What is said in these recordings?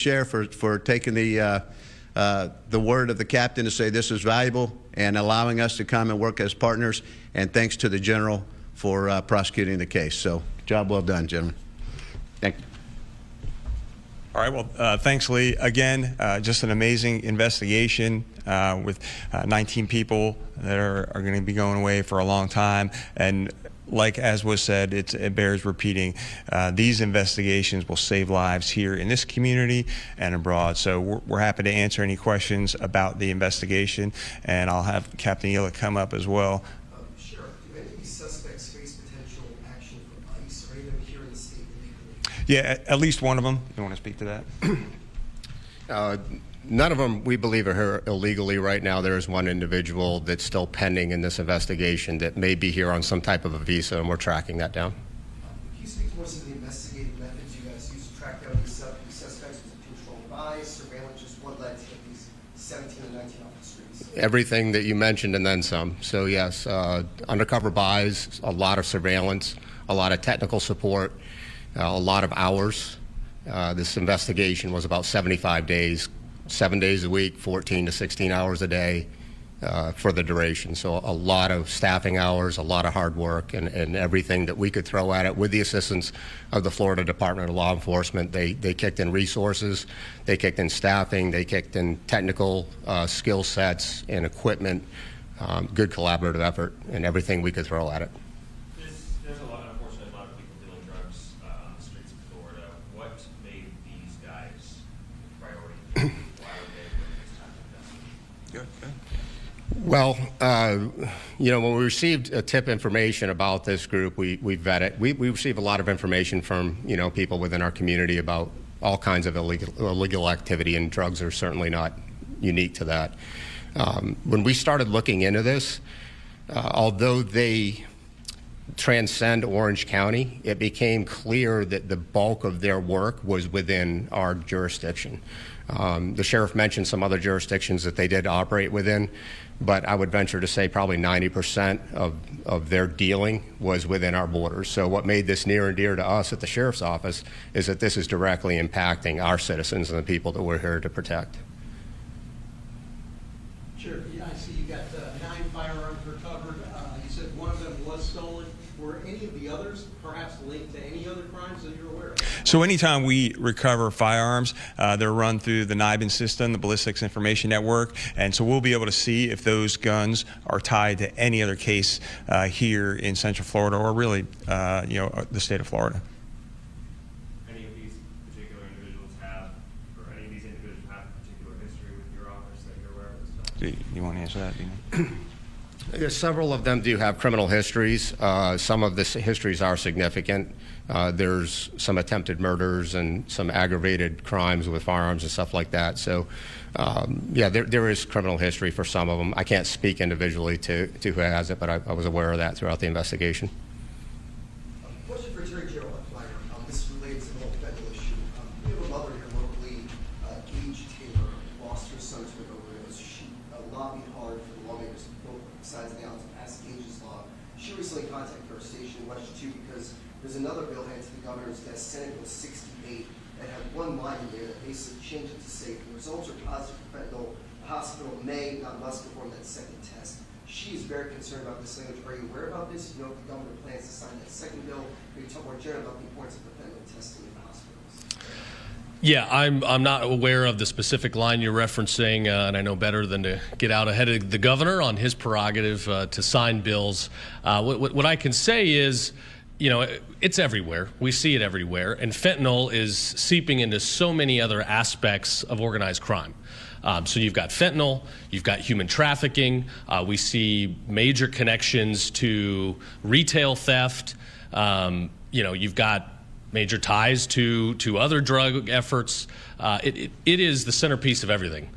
Sheriff, for taking the word of the captain to say this is valuable and allowing us to come and work as partners. And thanks to the General for prosecuting the case. So, job well done, gentlemen. Thank you. All right, well, thanks, Lee. Again, just an amazing investigation with 19 people that are going to be going away for a long time. And like as was said, it bears repeating. These investigations will save lives here in this community and abroad. So we're happy to answer any questions about the investigation. And I'll have Captain Ela come up as well. Sure. Do any of these suspects face potential action from ICE or any of them here in the state illegally? Yeah, at least one of them. You want to speak to that? None of them, we believe, are here illegally right now. There is one individual that's still pending in this investigation that may be here on some type of a visa, and we're tracking that down. Can you speak to us of the investigative methods you guys use to track down these suspects? Was it controlled by, surveillance, just what led to these 17 and 19 off the streets? Everything that you mentioned and then some. So yes, undercover buys, a lot of surveillance, a lot of technical support, a lot of hours. This investigation was about 75 days. 7 days a week, 14 to 16 hours a day for the duration. So a lot of staffing hours, a lot of hard work, and everything that we could throw at it with the assistance of the Florida Department of Law Enforcement. They kicked in resources, they kicked in staffing, they kicked in technical skill sets and equipment, good collaborative effort, and everything we could throw at it. There's unfortunately a lot of people dealing drugs on the streets of Florida. What made these guys a priority? Well, you know, when we received tip information about this group, we vet it. We receive a lot of information from, you know, people within our community about all kinds of illegal activity, and drugs are certainly not unique to that. When we started looking into this, although they transcend Orange County, it became clear that the bulk of their work was within our jurisdiction. The sheriff mentioned some other jurisdictions that they did operate within, but I would venture to say probably 90% of their dealing was within our borders. So what made this near and dear to us at the sheriff's office is that this is directly impacting our citizens and the people that we're here to protect. Sure. Yeah, I see you got 9 firearms recovered. You said one of them was stolen. Were any of the others perhaps linked to any other crimes that you're aware of? So anytime we recover firearms, they're run through the NIBIN system, the Ballistics Information Network, and so we'll be able to see if those guns are tied to any other case here in Central Florida, or really, you know, the state of Florida. Any of these particular individuals have, or any of these individuals have a particular history with your office that you're aware of this stuff? Do you want to answer that, Dina? Yes, several of them do have criminal histories. Some of the histories are significant. There's some attempted murders and some aggravated crimes with firearms and stuff like that. So, yeah, there is criminal history for some of them. I can't speak individually to who has it, but I was aware of that throughout the investigation. Question for Attorney General Flyer. This is related to the whole federal issue. We have a mother here locally, Gage Taylor, lost her son to an overdose. She lobbied hard for the lawmakers to vote besides now to pass Gage's law. She recently contacted our station, West 2, because there's another bill headed to the governor's desk, Senate Bill 68, that had one line in there that basically changed it to say if the results are positive for fentanyl, the hospital may, not must, perform that second test. She is very concerned about this language. Are you aware about this? You know if the governor plans to sign that second bill? Or you talk more generally about the importance of the fentanyl testing in the hospitals? Yeah, I'm not aware of the specific line you're referencing, and I know better than to get out ahead of the governor on his prerogative to sign bills. What I can say is, you know, it's everywhere. We see it everywhere. And fentanyl is seeping into so many other aspects of organized crime. So you've got fentanyl, you've got human trafficking. We see major connections to retail theft. You know, you've got major ties to other drug efforts. It is the centerpiece of everything.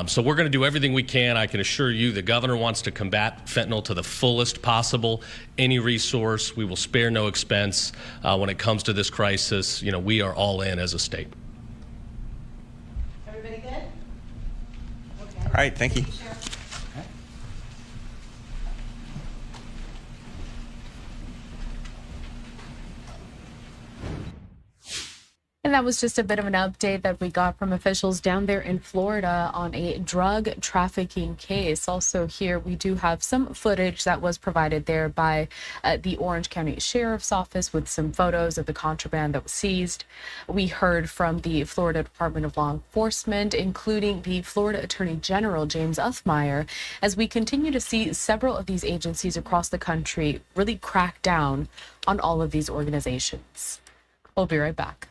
So we're going to do everything we can. I can assure you the governor wants to combat fentanyl to the fullest possible. Any resource, we will spare no expense. When it comes to this crisis, you know, we are all in as a state. Everybody good? Okay. All right, thank you. And that was just a bit of an update that we got from officials down there in Florida on a drug trafficking case. Also here, we do have some footage that was provided there by the Orange County Sheriff's Office with some photos of the contraband that was seized. We heard from the Florida Department of Law Enforcement, including the Florida Attorney General, James Uthmeyer, as we continue to see several of these agencies across the country really crack down on all of these organizations. We'll be right back.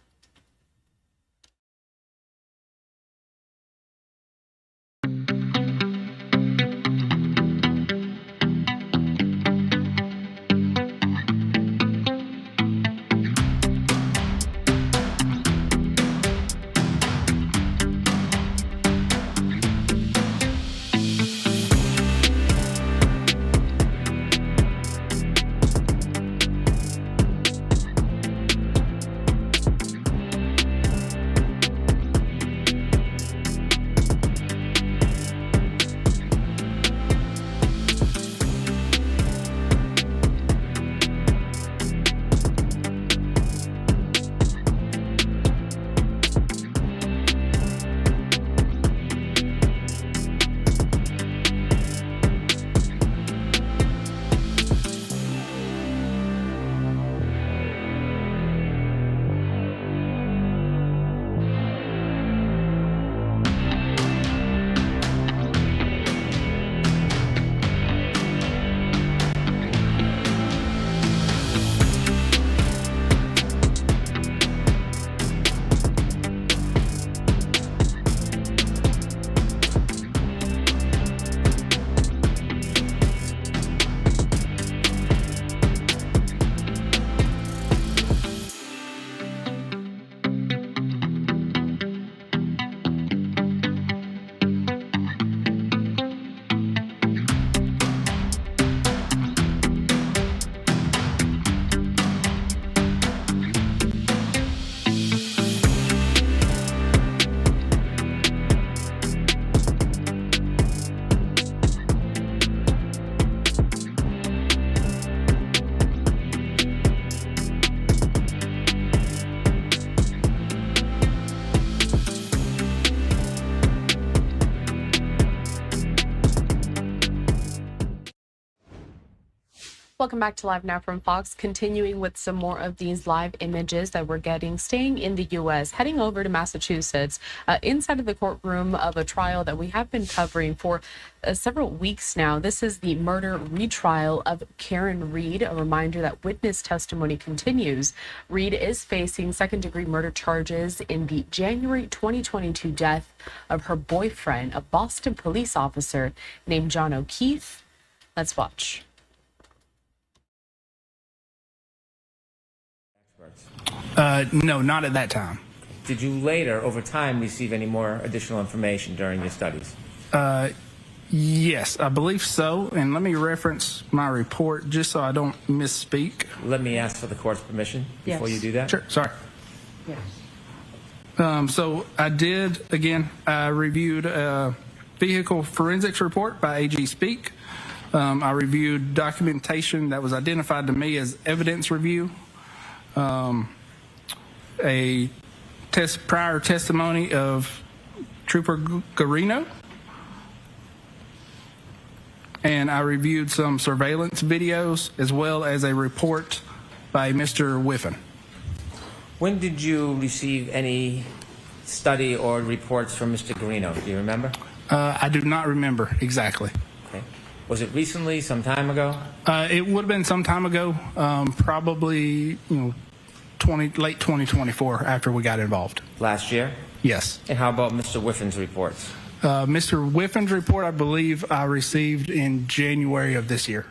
Welcome back to Live Now from Fox, continuing with some more of these live images that we're getting, staying in the U.S., heading over to Massachusetts, inside of the courtroom of a trial that we have been covering for several weeks now. This is the murder retrial of Karen Reed. A reminder that witness testimony continues. Reed is facing second-degree murder charges in the January 2022 death of her boyfriend, a Boston police officer named John O'Keefe. Let's watch. No, not at that time. Did you later, over time, receive any more additional information during your studies? Yes, I believe so. And let me reference my report just so I don't misspeak. Let me ask for the court's permission before you do that. Sure, sorry. Yes. So I did, again, I reviewed a vehicle forensics report by AG Speak. I reviewed documentation that was identified to me as evidence review. A prior testimony of Trooper Garino, and I reviewed some surveillance videos as well as a report by Mr. Whiffen. When did you receive any study or reports from Mr. Garino? Do you remember? I do not remember exactly. Okay. Was it recently, some time ago? It would have been some time ago, probably late 2024 after we got involved. Last year? Yes. And how about Mr. Whiffen's reports? Mr. Whiffen's report, I believe I received in January of this year.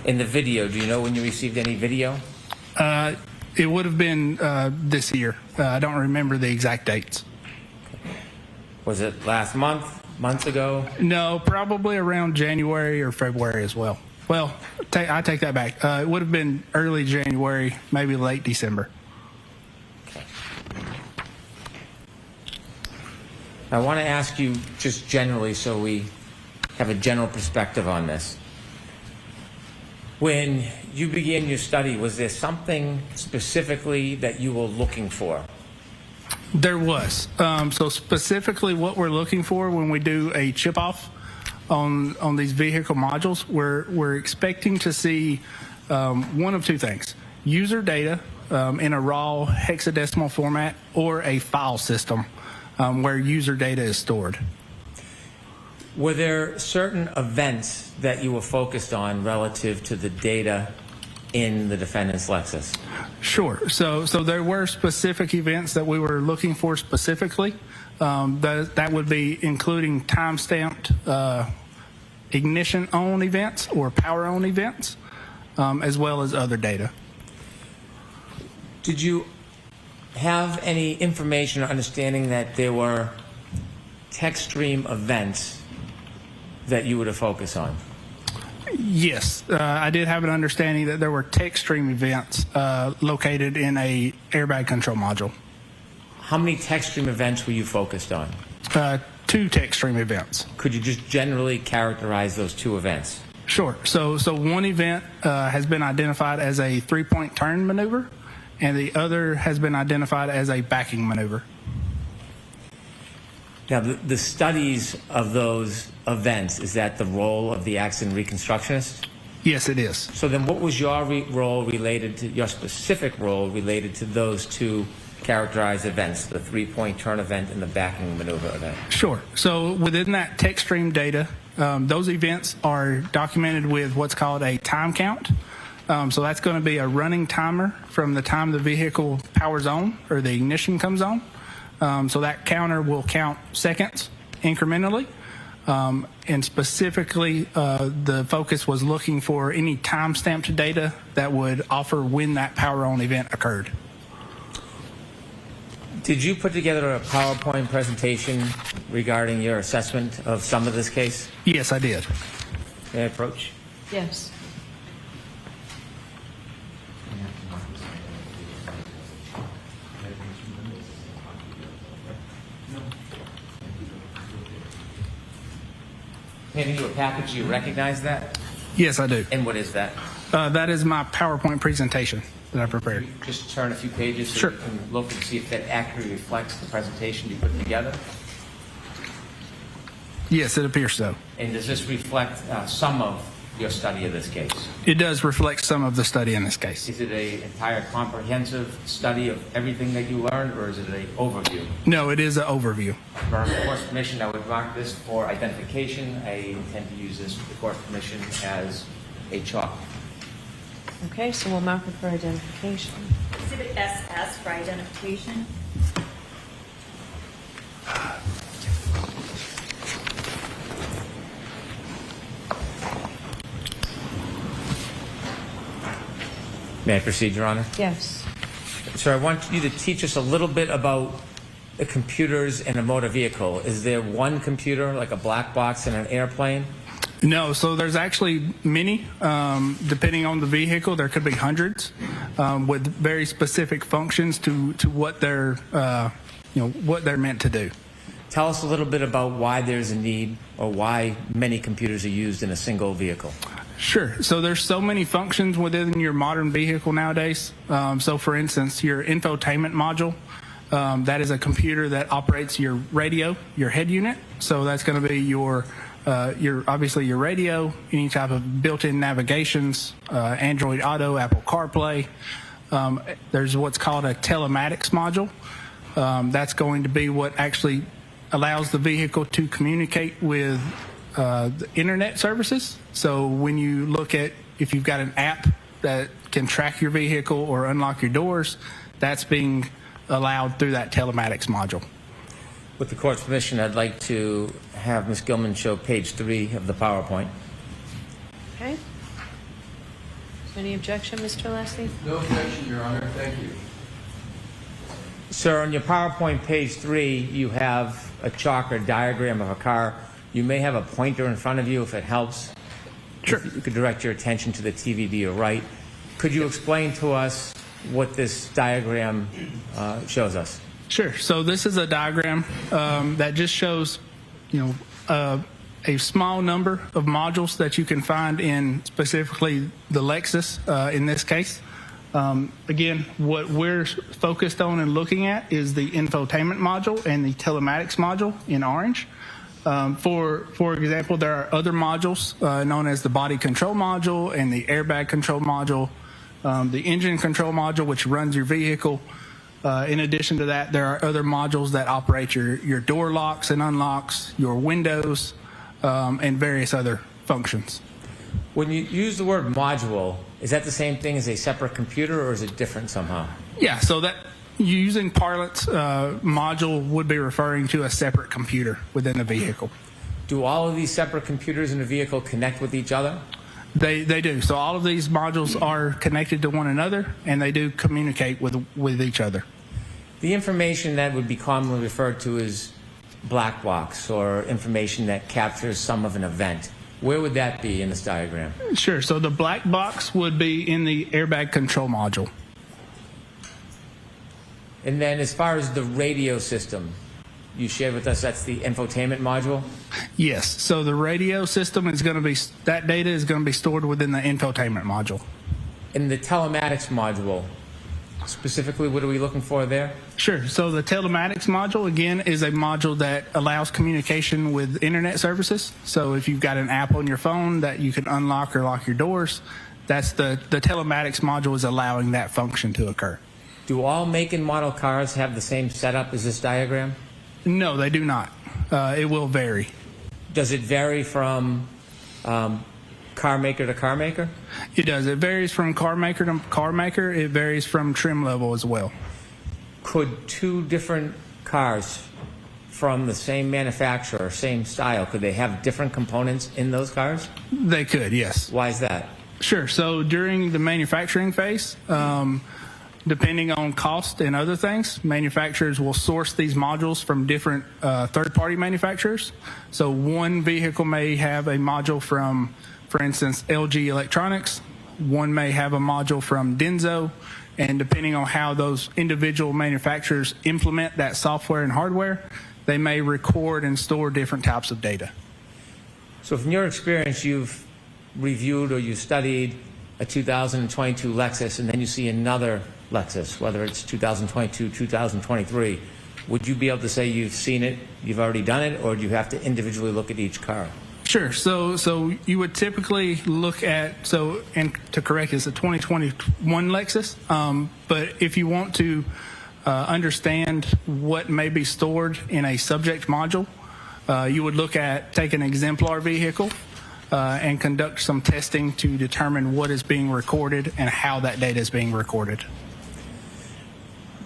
In the video, do you know when you received any video? It would have been this year. I don't remember the exact dates. Was it last month, months ago? No, probably around January or February as well. Well, I take that back. It would have been early January, maybe late December. Okay. I want to ask you just generally so we have a general perspective on this. When you began your study, was there something specifically that you were looking for? There was. So specifically what we're looking for when we do a chip off on these vehicle modules, we're expecting to see one of two things: user data in a raw hexadecimal format, or a file system where user data is stored. Were there certain events that you were focused on relative to the data in the defendant's Lexus? Sure. So there were specific events that we were looking for specifically. That would be including time-stamped ignition-on events or power-on events, as well as other data. Did you have any information or understanding that there were text stream events that you were to focus on? Yes, I did have an understanding that there were text stream events located in a airbag control module. How many text stream events were you focused on? 2 text stream events. Could you just generally characterize those 2 events? Sure. So one event has been identified as a 3-point turn maneuver, and the other has been identified as a backing maneuver. Now, the studies of those events, is that the role of the accident reconstructionist? Yes, it is. So then what was your role related to, your specific role related to those 2 characterized events, the 3-point turn event and the backing maneuver event? Sure. So within that text stream data, those events are documented with what's called a time count. So that's going to be a running timer from the time the vehicle powers on or the ignition comes on. So that counter will count seconds incrementally. And specifically, the focus was looking for any time-stamped data that would offer when that power-on event occurred. Did you put together a PowerPoint presentation regarding your assessment of some of this case? Yes, I did. May I approach? Yes. Handing you a package, you recognize that? Yes, I do. And what is that? That is my PowerPoint presentation that I prepared. Just turn a few pages so Sure. you can look and see if that accurately reflects the presentation you put together. Yes, it appears so. And does this reflect some of your study of this case? It does reflect some of the study in this case. Is it an entire comprehensive study of everything that you learned, or is it an overview? No, it is an overview. For the course permission, I would mark this for identification. I intend to use this with the course permission as a chalk. Okay, so we'll mark it for identification. Exhibit SS for identification. May I proceed, Your Honor? Yes. Sir, I want you to teach us a little bit about the computers in a motor vehicle. Is there one computer, like a black box in an airplane? No, so there's actually many. Depending on the vehicle, there could be hundreds with very specific functions to what they're what they're meant to do. Tell us a little bit about why there's a need, or why many computers are used in a single vehicle. Sure. So there's so many functions within your modern vehicle nowadays. So for instance, your infotainment module, that is a computer that operates your radio, your head unit. So that's going to be your obviously your radio, any type of built-in navigations, Android Auto, Apple CarPlay. There's what's called a telematics module. That's going to be what actually allows the vehicle to communicate with the internet services. So when you look at, if you've got an app that can track your vehicle or unlock your doors, that's being allowed through that telematics module. With the court's permission, I'd like to have Ms. Gilman show page 3 of the PowerPoint. Okay. Any objection, Mr. Leslie? No objection, Your Honor. Thank you. Sir, on your PowerPoint page 3, you have a chalk or diagram of a car. You may have a pointer in front of you if it helps. Sure. If you could direct your attention to the TV to your right. Could you explain to us what this diagram shows us? Sure. So this is a diagram that just shows, a a small number of modules that you can find in specifically the Lexus in this case. Again, what we're focused on and looking at is the infotainment module and the telematics module in orange. For example, there are other modules known as the body control module and the airbag control module, the engine control module, which runs your vehicle. In addition to that, there are other modules that operate your door locks and unlocks, your windows, and various other functions. When you use the word module, is that the same thing as a separate computer, or is it different somehow? Yeah, so that using parlance, module would be referring to a separate computer within the vehicle. Do all of these separate computers in the vehicle connect with each other? They do. So all of these modules are connected to one another, and they do communicate with each other. The information that would be commonly referred to as black box, or information that captures some of an event, where would that be in this diagram? Sure. So the black box would be in the airbag control module. And then as far as the radio system, you shared with us that's the infotainment module? Yes. So the radio system is going to be, that data is going to be stored within the infotainment module. In the telematics module, specifically, what are we looking for there? Sure. So the telematics module, again, is a module that allows communication with internet services. So if you've got an app on your phone that you can unlock or lock your doors, that's the telematics module is allowing that function to occur. Do all make and model cars have the same setup as this diagram? No, they do not. It will vary. Does it vary from car maker to car maker? It does. It varies from car maker to car maker. It varies from trim level as well. Could two different cars from the same manufacturer, same style, could they have different components in those cars? They could, yes. Why is that? Sure. So during the manufacturing phase, depending on cost and other things, manufacturers will source these modules from different third-party manufacturers. So one vehicle may have a module from, for instance, LG Electronics. One may have a module from Denso. And depending on how those individual manufacturers implement that software and hardware, they may record and store different types of data. So from your experience, you've reviewed or you studied a 2022 Lexus, and then you see another Lexus, whether it's 2022, 2023. Would you be able to say you've seen it, you've already done it, or do you have to individually look at each car? Sure. So you would typically look at, and to correct, it's a 2021 Lexus. But if you want to understand what may be stored in a subject module, you would take an exemplar vehicle and conduct some testing to determine what is being recorded and how that data is being recorded.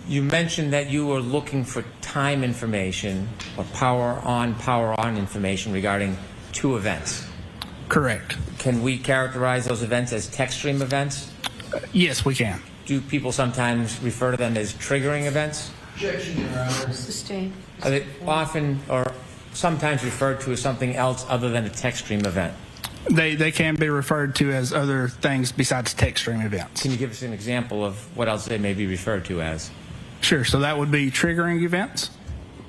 You mentioned that you were looking for time information or power on information regarding two events. Correct. Can we characterize those events as text stream events? Yes, we can. Do people sometimes refer to them as triggering events? Objection, Your Honor. Sustained. Are they often or sometimes referred to as something else other than a text stream event? They can be referred to as other things besides text stream events. Can you give us an example of what else they may be referred to as? Sure. So that would be triggering events.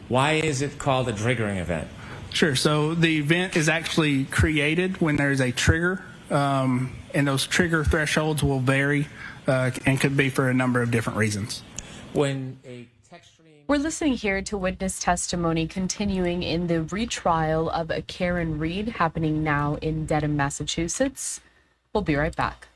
Why is it called a triggering event? Sure. So the event is actually created when there's a trigger, and those trigger thresholds will vary and could be for a number of different reasons. When a text stream... We're listening here to witness testimony continuing in the retrial of Karen Reed, happening now in Dedham, Massachusetts. We'll be right back.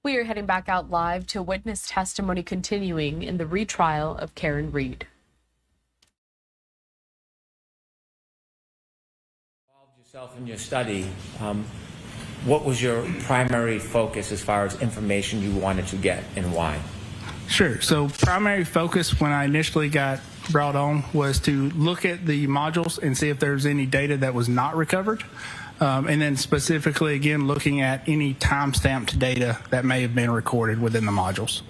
We are heading back out live to witness testimony continuing in the retrial of Karen Reed. Yourself in your study, what was your primary focus as far as information you wanted to get and why? Sure. So primary focus when I initially got brought on was to look at the modules and see if there's any data that was not recovered. And then specifically, again, looking at any time-stamped data that may have been recorded within the modules.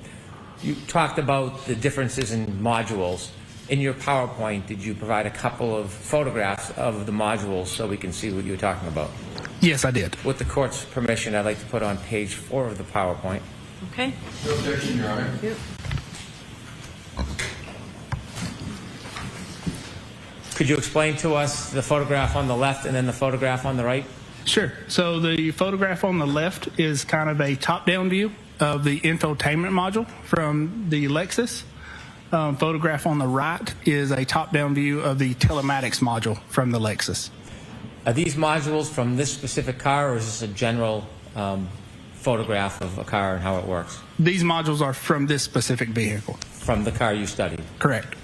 You talked about the differences in modules. In your PowerPoint, did you provide a couple of photographs of the modules so we can see what you were talking about? Yes, I did. With the court's permission, I'd like to put on page 4 of the PowerPoint. Okay. No objection, Your Honor. Yep. Could you explain to us the photograph on the left and then the photograph on the right? Sure. So the photograph on the left is kind of a top-down view of the infotainment module from the Lexus. Photograph on the right is a top-down view of the telematics module from the Lexus. Are these modules from this specific car, or is this a general photograph of a car and how it works? These modules are from this specific vehicle. From the car you studied? Correct.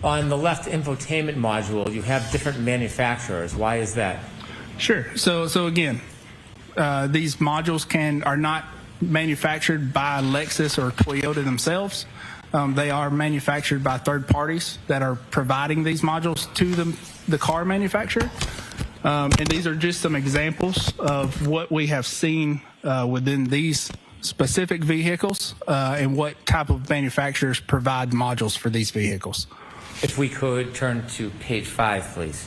On the left infotainment module, you have different manufacturers. Why is that? Sure. So again, these modules are not manufactured by Lexus or Toyota themselves. They are manufactured by third parties that are providing these modules to the car manufacturer. And these are just some examples of what we have seen within these specific vehicles and what type of manufacturers provide modules for these vehicles. If we could turn to page 5, please.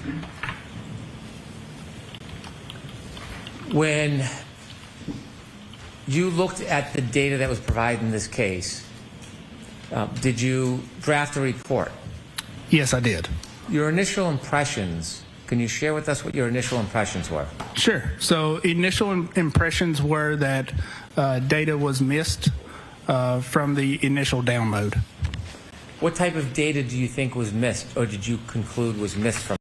When you looked at the data that was provided in this case, did you draft a report? Yes, I did. Your initial impressions, can you share with us what your initial impressions were? Sure. So initial impressions were that data was missed from the initial download. What type of data do you think was missed, or did you conclude was missed from